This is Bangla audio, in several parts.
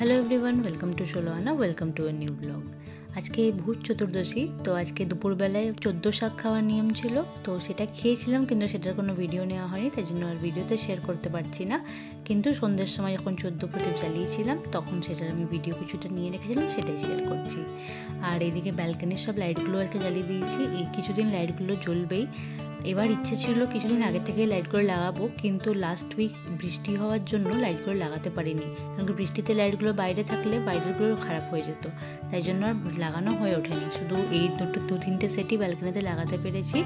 Hello everyone, welcome to Sholoana, welcome to a new blog. आज के भूत चतुर्दशी, तो आज के दुपुर बेलाয় 14 শাক খাওয়ার নিয়ম ছিল, তো সেটা খেয়েছিলাম, কিন্তু সেটার কোনো ভিডিও নেওয়া হয়নি, তাই জন্য আর ভিডিওতে শেয়ার করতে পারছি না। কিন্তু সন্ধ্যের সময় যখন 14 প্রদীপ জ্বালিয়েছিলাম তখন সেটার আমি ভিডিও কিছুটা নিয়ে রেখেছিলাম, সেটাই শেয়ার করছি। আর এইদিকে ব্যালকনির সব লাইটগুলো আর কি জ্বালিয়ে দিয়েছি, এই কিছুদিন লাইটগুলো জ্বলবেই। এবার ইচ্ছে ছিল কিছুদিন আগে থেকে লাইটগুলো লাগাবো, কিন্তু লাস্ট উইক বৃষ্টি হওয়ার জন্য লাইটগুলো লাগাতে পারিনি, কারণ বৃষ্টিতে লাইটগুলো বাইরে থাকলে বাইরেরগুলো খারাপ হয়ে যেত, তাই জন্য আর লাগানো হয়ে ওঠেনি। শুধু এই দু তিনটে সেটই ব্যালকনিতে লাগাতে পেরেছি,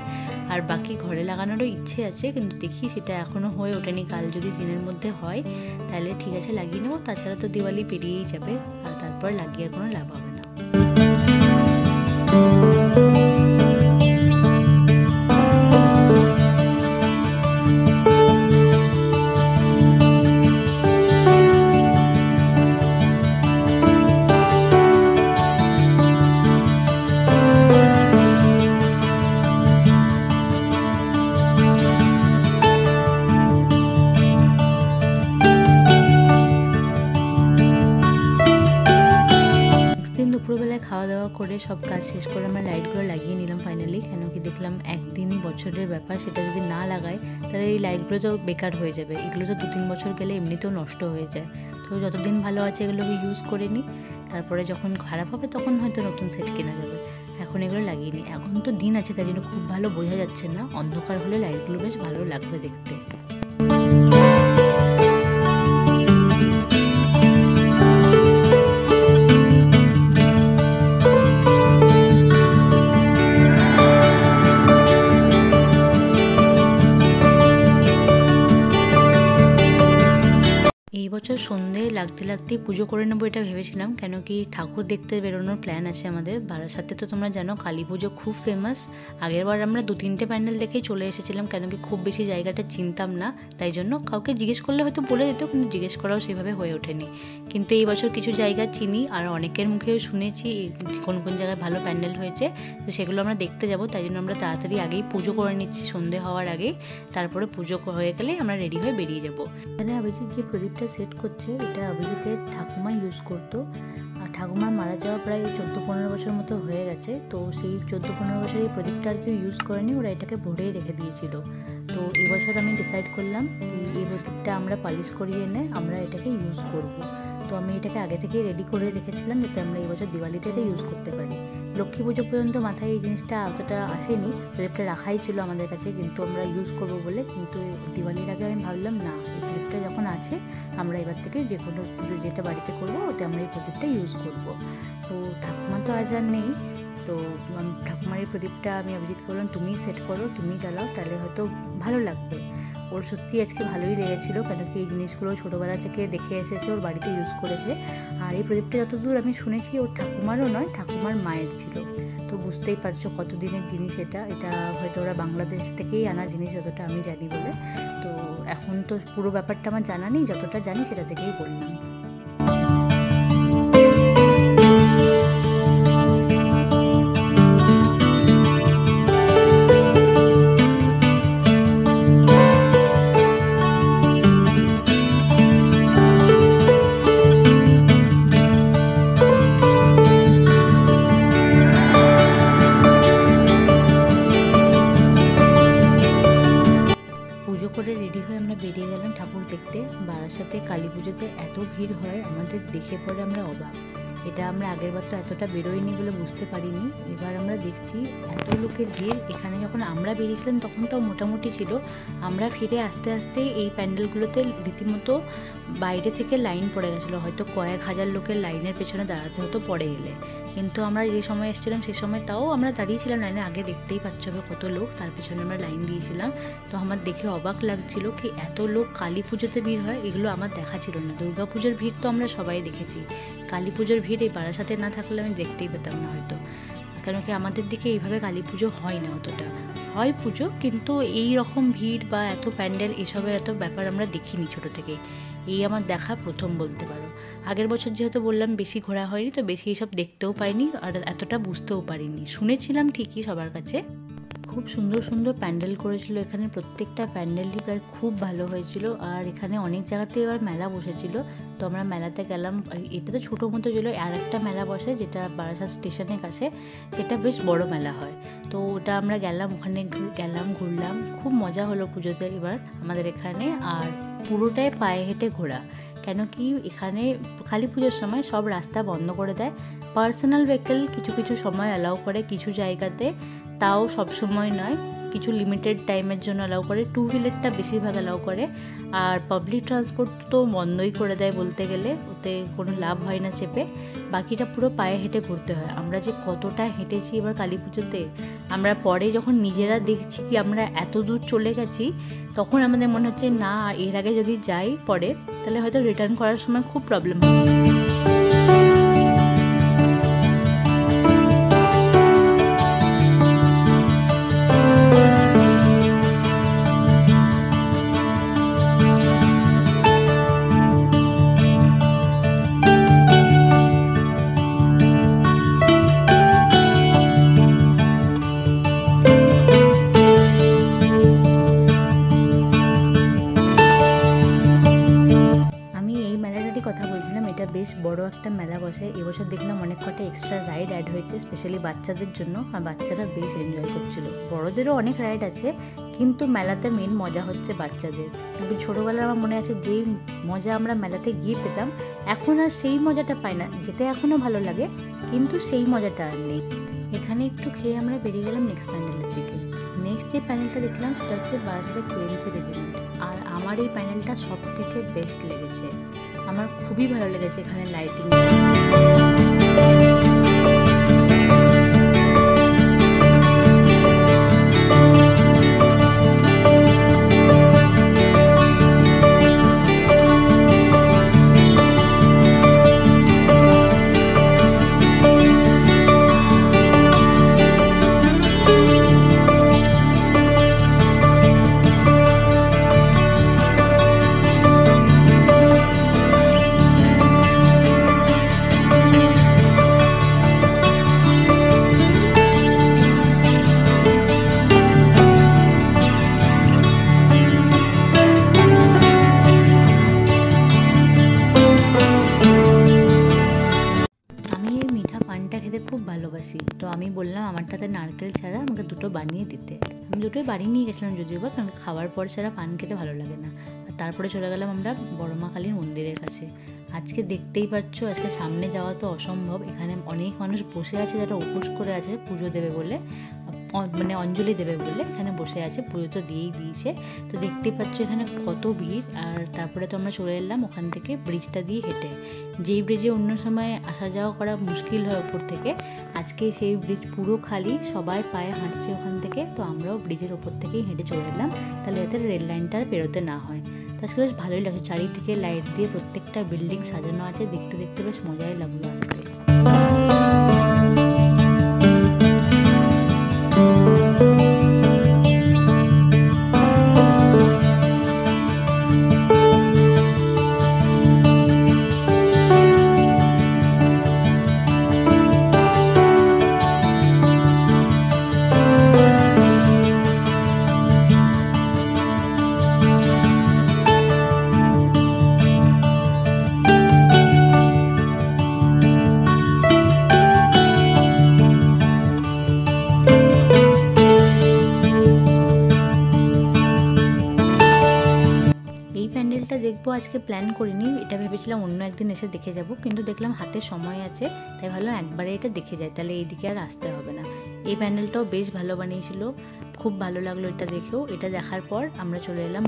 আর বাকি ঘরে লাগানোরও ইচ্ছে আছে, কিন্তু দেখি সেটা এখনও হয়ে ওঠেনি। কাল যদি দিনের মধ্যে হয় তাহলে ঠিক আছে, লাগিয়ে নেবো, তাছাড়া তো দিওয়ালি পেরিয়েই যাবে, আর তারপর লাগিয়ে আর কোনো লাভ হবে না। দুপুরবেলায় খাওয়া দাওয়া করে সব কাজ শেষ করে আমরা লাইটগুলো লাগিয়ে নিলাম ফাইনালি, কেন কি দেখলাম একদিনই বছরের ব্যাপার, সেটা যদি না লাগাই তাহলে এই লাইটগুলো তো বেকার হয়ে যাবে। এগুলো তো 2-3 বছর গেলে এমনিতেও নষ্ট হয়ে যায়, তো যতদিন ভালো আছে এগুলোকে ইউজ করে নিই, তারপরে যখন খারাপ হবে তখন হয়তো নতুন সেট কেনা যাবে। এখন এগুলো লাগিয়ে নিই, এখন তো দিন আছে তাই জন্য খুব ভালো বোঝা যাচ্ছে না, অন্ধকার হলে লাইটগুলো বেশ ভালো লাগবে দেখতে। এই বছর সন্ধে লাগতে লাগতেই পুজো করে নেবো এটা ভেবেছিলাম, কেন কি ঠাকুর দেখতে বেরোনোর প্ল্যান আছে আমাদের বারাসাতে। তো তোমরা জানো কালী পুজো খুব ফেমাস, আগেরবার আমরা 2-3টে প্যান্ডেল দেখেই চলে এসেছিলাম, কেন কি খুব বেশি জায়গাটা চিনতাম না, তাই জন্য কাউকে জিজ্ঞেস করলে হয়তো বলে দিত, কিন্তু জিজ্ঞেস করাও সেভাবে হয়ে ওঠেনি। কিন্তু এই বছর কিছু জায়গা চিনি, আর অনেকের মুখেও শুনেছি কোন কোন জায়গায় ভালো প্যান্ডেল হয়েছে, তো সেগুলো আমরা দেখতে যাব, তাই জন্য আমরা তাড়াতাড়ি আগেই পুজো করে নিচ্ছি সন্ধে হওয়ার আগেই, তারপরে পুজো হয়ে গেলে আমরা রেডি হয়ে বেরিয়ে যাবো। এখানে অভিজিৎ যে প্রদীপটা সেট করছে এটা অভিজিতের ঠাকুমা ইউজ করতো, আর ঠাকুমা মারা যাওয়া প্রায় 14-15 বছর মতো হয়ে গেছে, তো সেই 14-15 বছর এই প্রদীপটা আর কেউ ইউজ করেনি, ওরা এটাকে ভরেই রেখে দিয়েছিল। তো এবছর আমি ডিসাইড করলাম এই প্রদীপটা আমরা পালিশ করিয়ে এনে আমরা এটাকে ইউজ করব। তো আমি এটাকে আগে থেকেই রেডি করে রেখেছিলাম যাতে আমরা এবছর দিওয়ালিতে এটা ইউজ করতে পারি। লক্ষ্মী পুজো পর্যন্ত মাথায় এই জিনিসটা অতটা আসেনি, প্রদীপটা রাখাই ছিল আমাদের কাছে, কিন্তু আমরা ইউজ করবো বলে, কিন্তু দিওয়ালির আগে আমি ভাবলাম না, এই প্রদীপটা যখন আছে আমরা এবার থেকে যে কোনো পুজো যেটা বাড়িতে করবো ওতে আমরা এই প্রদীপটা ইউজ করব। তো ঠাকুমা তো আজ আর নেই, তো ঠাকুমার এই প্রদীপটা আমি অভিজিৎকে বললাম তুমি সেট করো, তুমি জ্বালাও, তাহলে হয়তো ভালো লাগবে। ওর সত্যি আজকে ভালোই লেগেছিলো, কেন কি এই জিনিসগুলো ছোটোবেলা থেকে দেখে এসেছে, ওর বাড়িতে ইউজ করেছে। আর এই প্রদীপটা যতদূর আমি শুনেছি ওর ঠাকুমারও নয়, ঠাকুমার মায়ের ছিল, তো বুঝতেই পারছো কত দিনের জিনিস এটা হয়তো ওরা বাংলাদেশ থেকেই আনা জিনিস যতটা আমি জানি বলে। তো এখন তো পুরো ব্যাপারটা আমার জানা নেই, যতটা জানি সেটা থেকেই বললাম। করে রেডি হয়ে আমরা বেরিয়ে গেলাম ঠাকুর দেখতে। বারাসাতে কালী পুজোতে এত ভিড় হয় আমাদের দেখে পরে আমরা অবাক, এটা আমরা আগের বার তো এতটা বেরোয়নি বলে বুঝতে পারিনি, এবার আমরা দেখছি এত লোকের ভিড়। এখানে যখন আমরা বেরিয়েছিলাম তখন তো মোটামুটি ছিল, আমরা ফিরে আস্তে আস্তে এই প্যান্ডেলগুলোতে রীতিমতো বাইরে থেকে লাইন পড়ে গেছিলো, হয়তো কয়েক হাজার লোকের লাইনের পেছনে দাঁড়াতে হতো পরে এলে, কিন্তু আমরা যে সময় এসেছিলাম সে সময় তাও আমরা দাঁড়িয়েছিলাম লাইনে, আগে দেখতেই পাচ্ছ হবে কত লোক, তার পেছনে আমরা লাইন দিয়েছিলাম। তো আমার দেখে অবাক লাগছিল কি এত লোক কালী পুজোতে ভিড় হয়, এগুলো আমার দেখা ছিল না। দুর্গা পুজোর ভিড় তো আমরা সবাই দেখেছি, কালী পুজোর ভিড় এই বারাসাতে না থাকলে আমি দেখতেই পেতাম না হয়তো, কেন কি আমাদের দিকে এইভাবে কালী পুজো হয় না, অতটা হয় পুজো কিন্তু এই রকম ভিড় বা এত প্যান্ডেল এসবের এত ব্যাপার আমরা দেখিনি ছোটো থেকে, এই আমার দেখা প্রথম বলতে পারো। আগের বছর যেহেতু বললাম বেশি ঘোরা হয়নি, তো বেশি এইসব দেখতেও পাইনি আর এতটা বুঝতেও পারিনি, শুনেছিলাম ঠিকই সবার কাছে। খুব সুন্দর সুন্দর প্যান্ডেল করেছিল এখানে, প্রত্যেকটা প্যান্ডেলই প্রায় খুব ভালো হয়েছিল। আর এখানে অনেক জায়গাতে এবার মেলা বসেছিল, তো আমরা মেলাতে গেলাম। এটা তো ছোটো মতো ছিল, আর একটা মেলা বসে যেটা বারাসাত স্টেশনের কাছে, সেটা বেশ বড় মেলা হয়। তো ওটা আমরা গেলাম, ওখানে গেলাম, ঘুরলাম, খুব মজা হলো পুজোতে এবার আমাদের এখানে। আর পুরোটাই পায়ে হেঁটে ঘোরা, কেন কি এখানে কালী পুজোর সময় সব রাস্তা বন্ধ করে দেয়। পার্সোনাল ভেহিকেল কিছু কিছু সময় অ্যালাউ করে কিছু জায়গাতে, তাও সব সময় নয়, কিছু লিমিটেড টাইমের জন্য অ্যালাউ করে। টু হুইলারটা বেশিরভাগ অ্যালাউ করে, আর পাবলিক ট্রান্সপোর্ট তো বন্ধই করে দেয় বলতে গেলে, ওতে কোনো লাভ হয় না চেপে। বাকিটা পুরো পায়ে হেঁটে ঘুরতে হয়। আমরা যে কতটা হেঁটেছি এবার কালী পুজোতে, আমরা পরে যখন নিজেরা দেখছি কি আমরা এত দূর চলে গেছি, তখন আমাদের মনে হচ্ছে না এর আগে যদি যাই পরে, তাহলে হয়তো রিটার্ন করার সময় খুব প্রবলেম হবে। বেশ বড় একটা মেলা বসে। এবছর দেখলাম অনেক কটা এক্সট্রা রাইড অ্যাড হয়েছে স্পেশালি বাচ্চাদের জন্য, আর বাচ্চারা বেশ এনজয় করছিল। বড়দেরও অনেক রাইড আছে, কিন্তু মেলাতে মেন মজা হচ্ছে বাচ্চাদের। কিন্তু ছোটোবেলায় আমার মনে আছে যেই মজা আমরা মেলাতে গিয়ে পেতাম, এখন আর সেই মজাটা পাই না। যেতে এখনও ভালো লাগে, কিন্তু সেই মজাটা আর নেই। এখানে একটু খেয়ে আমরা বেরিয়ে গেলাম নেক্সট প্যান্ডেলের দিকে। নেক্সট যে প্যানেলটা দেখলাম সেটা হচ্ছে বারাসাতের কেএলসি রেজিমেন্ট। আর আমার এই প্যানেলটা সব থেকে বেস্ট লেগেছে, আমার খুবই ভালো লেগেছে এখানে লাইটিং। খুব ভালোবাসি, তো আমি বললাম আমারটাতে নারকেল ছাড়া আমাকে দুটো বানিয়ে দিতে। আমি দুটোই বানিয়ে নিয়ে গেছিলাম যদিও বা, কারণ খাওয়ার পর ছাড়া পান খেতে ভালো লাগে না। আর তারপরে চলে গেলাম আমরা বড় মা কালীর মন্দিরের কাছে। আজকে দেখতেই পাচ্ছ, আজকে সামনে যাওয়া তো অসম্ভব। এখানে অনেক মানুষ বসে আছে যারা উপোস করে আছে পুজো দেবে বলে, মানে অঞ্জলি দেবে বলে এখানে বসে আছে। পুজো তো দিয়েই দিয়েছে, তো দেখতেই পাচ্ছ এখানে কত ভিড়। আর তারপরে তো আমরা চলে এলাম ওখান থেকে ব্রিজটা দিয়ে হেঁটে, যেই ব্রিজে অন্য সময় আসা যাওয়া করা মুশকিল হয় ওপর থেকে, আজকে সেই ব্রিজ পুরো খালি, সবাই পায়ে হাঁটছে ওখান থেকে। তো আমরাও ব্রিজের ওপর থেকেই হেঁটে চলে এলাম, তাহলে যাতে রেল লাইনটা আর পেরোতে না হয়। তো আজকে বেশ ভালোই লাগছে, চারিদিকে লাইট দিয়ে প্রত্যেকটা বিল্ডিং সাজানো আছে, দেখতে দেখতে বেশ মজাই লাগলো আজকে। দেখবো আজকে প্ল্যান করিনি, এটা ভেবেছিলাম অন্য একদিন এসে দেখে যাব, কিন্তু দেখলাম হাতে সময় আছে, তাই ভাবলাম একবারে এটা দেখে যাই, তাহলে এইদিকে আর আসতে হবে না। এই প্যান্ডেলটাও বেশ ভালো বানিয়েছিল, খুব ভালো লাগলো এটা দেখেও। এটা দেখার পর আমরা চলে এলাম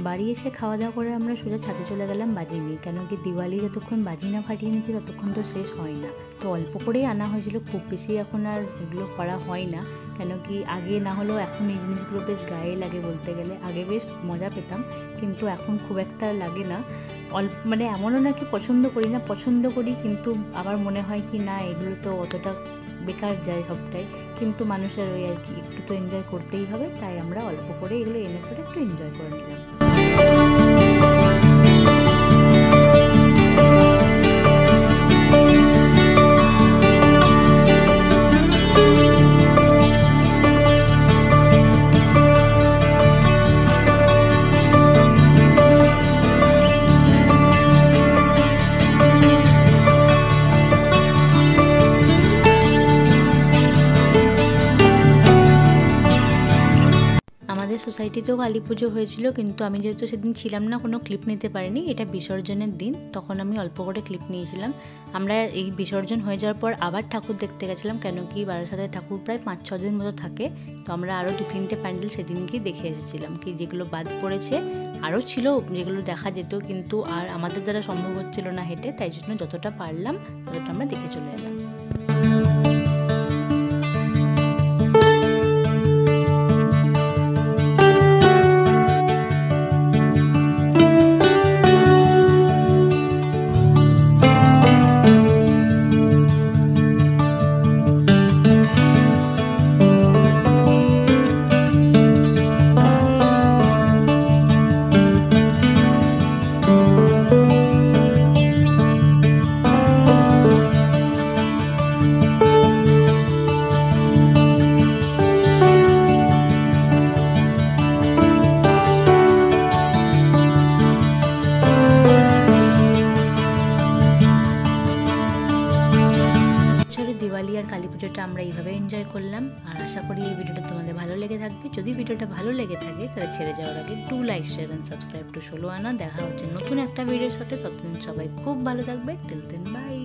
বাড়ি এসে খাওয়া দাওয়া করে আমরা সোজা ছাদে চলে গেলাম বাজি নিয়ে, কেন কি দিওয়ালি যতক্ষণ বাজি না ফাটিয়ে নিচ্ছি ততক্ষণ তো শেষ হয় না। তো অল্প করেই আনা হয়েছিল, খুব বেশি এখন আর এগুলো করা হয় না, কেন কি আগে না হলেও এখন এই জিনিসগুলো বেশ গায়ে লাগে বলতে গেলে। আগে বেশ মজা পেতাম, কিন্তু এখন খুব একটা লাগে না। মানে এমনও না কি পছন্দ করি না, পছন্দ করি, কিন্তু আবার মনে হয় কি না এগুলো তো অতটা বেকার যায় সবটাই, কিন্তু মানুষের ওই আর কি একটু তো এনজয় করতেই হবে, তাই আমরা অল্প করে এগুলো এনে করে একটু এনজয় করে নিলাম। সোসাইটিতেও কালী পুজো হয়েছিল, কিন্তু আমি যেহেতু সেদিন ছিলাম না, কোনো ক্লিপ নিতে পারিনি। এটা বিসর্জনের দিন, তখন আমি অল্প করে ক্লিপ নিয়েছিলাম। আমরা এই বিসর্জন হয়ে যাওয়ার পর আবার ঠাকুর দেখতে গেছিলাম, কেন কি বারাসাতে ঠাকুর প্রায় 5-6 দিন মতো থাকে। তো আমরা আরও 2-3টে প্যান্ডেল সেদিনকেই দেখে এসেছিলাম, কি যেগুলো বাদ পড়েছে আরও ছিল যেগুলো দেখা যেত, কিন্তু আর আমাদের দ্বারা সম্ভব হচ্ছিল না হেঁটে, তাই জন্য যতটা পারলাম ততটা আমরা দেখে চলে এলাম। দিওয়ালি আর কালী পুজোটা আমরা এইভাবে এনজয় করলাম। আর আশা করি এই ভিডিওটা তোমাদের ভালো লেগে থাকবে। যদি ভিডিওটা ভালো লেগে থাকে তাহলে ছেড়ে যাওয়ার আগে do like, share and subscribe to ষোলো আনা। দেখা হচ্ছে নতুন একটা ভিডিওর সাথে, ততদিন সবাই খুব ভালো থাকবে। Till then by.